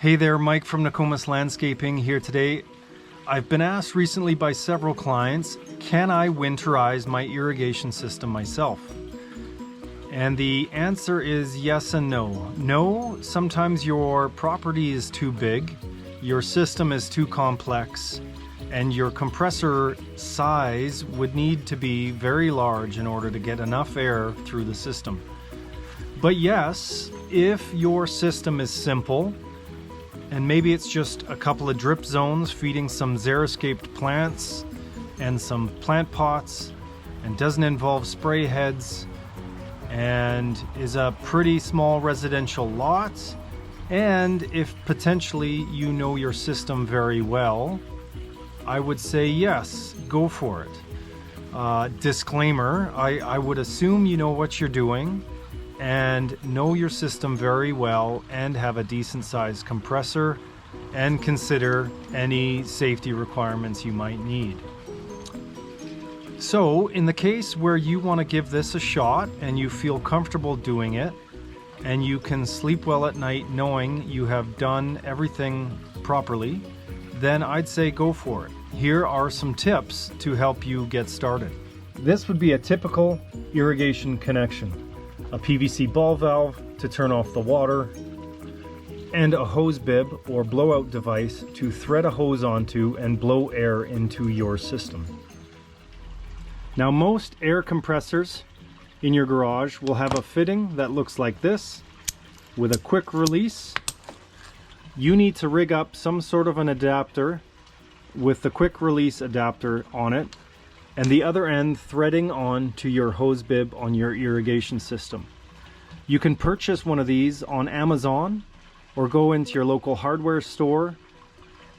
Hey there, Mike from Nokomis Landscaping here today. I've been asked recently by several clients, can I winterize my irrigation system myself? And the answer is yes and no. No, sometimes your property is too big, your system is too complex, and your compressor size would need to be very large in order to get enough air through the system. But yes, if your system is simple, and maybe it's just a couple of drip zones feeding some xeriscaped plants and some plant pots, and doesn't involve spray heads, and is a pretty small residential lot, and if potentially you know your system very well, I would say yes, go for it. Disclaimer, I would assume you know what you're doing and know your system very well and have a decent sized compressor and consider any safety requirements you might need. So in the case where you want to give this a shot and you feel comfortable doing it and you can sleep well at night knowing you have done everything properly, then I'd say go for it. Here are some tips to help you get started. This would be a typical irrigation connection. A PVC ball valve to turn off the water, and a hose bib or blowout device to thread a hose onto and blow air into your system. Now, most air compressors in your garage will have a fitting that looks like this with a quick release. You need to rig up some sort of an adapter with the quick release adapter on it, and the other end threading on to your hose bib on your irrigation system. You can purchase one of these on Amazon or go into your local hardware store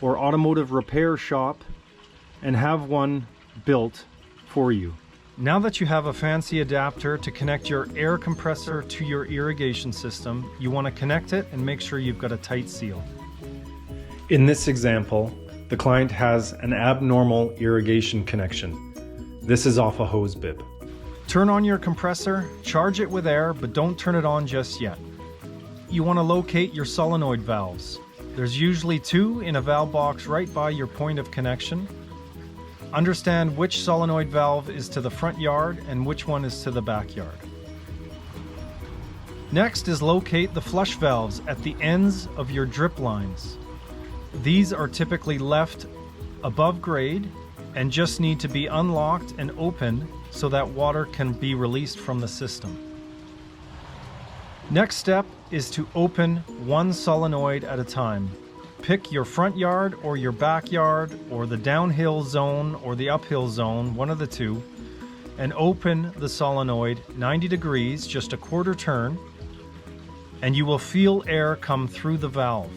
or automotive repair shop and have one built for you. Now that you have a fancy adapter to connect your air compressor to your irrigation system, you want to connect it and make sure you've got a tight seal. In this example, the client has an abnormal irrigation connection. This is off a hose bib. Turn on your compressor, charge it with air, but don't turn it on just yet. You want to locate your solenoid valves. There's usually two in a valve box right by your point of connection. Understand which solenoid valve is to the front yard and which one is to the backyard. Next is locate the flush valves at the ends of your drip lines. These are typically left above grade and just need to be unlocked and opened so that water can be released from the system. Next step is to open one solenoid at a time. Pick your front yard or your backyard or the downhill zone or the uphill zone, one of the two, and open the solenoid 90 degrees, just a quarter turn, and you will feel air come through the valve.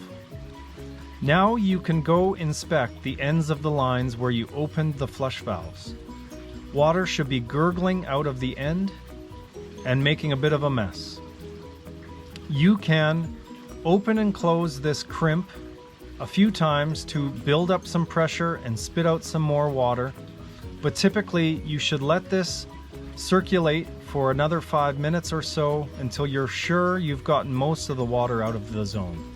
Now you can go inspect the ends of the lines where you opened the flush valves. Water should be gurgling out of the end and making a bit of a mess. You can open and close this crimp a few times to build up some pressure and spit out some more water, but typically you should let this circulate for another 5 minutes or so until you're sure you've gotten most of the water out of the zone.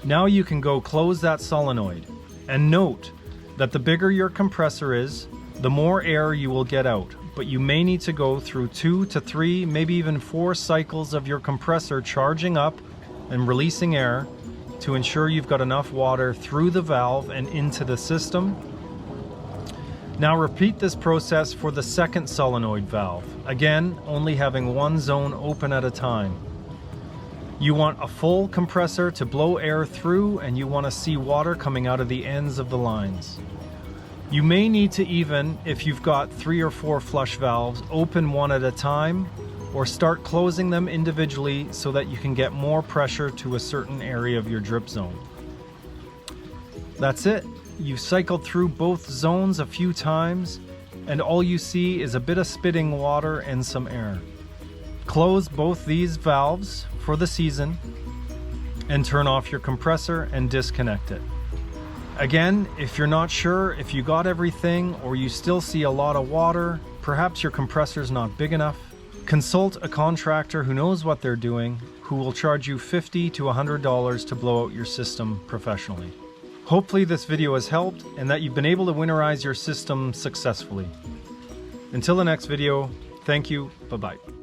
Now you can go close that solenoid, and note that the bigger your compressor is, the more air you will get out, but you may need to go through 2 to 3, maybe even 4 cycles of your compressor charging up and releasing air to ensure you've got enough water through the valve and into the system. Now repeat this process for the second solenoid valve, again only having one zone open at a time. You want a full compressor to blow air through, and you want to see water coming out of the ends of the lines. You may need to even, if you've got 3 or 4 flush valves, open one at a time or start closing them individually so that you can get more pressure to a certain area of your drip zone. That's it. You've cycled through both zones a few times and all you see is a bit of spitting water and some air. Close both these valves for the season and turn off your compressor and disconnect it. Again, if you're not sure if you got everything or you still see a lot of water, perhaps your compressor's not big enough, consult a contractor who knows what they're doing who will charge you $50 to $100 to blow out your system professionally. Hopefully this video has helped and that you've been able to winterize your system successfully. Until the next video, thank you, bye-bye.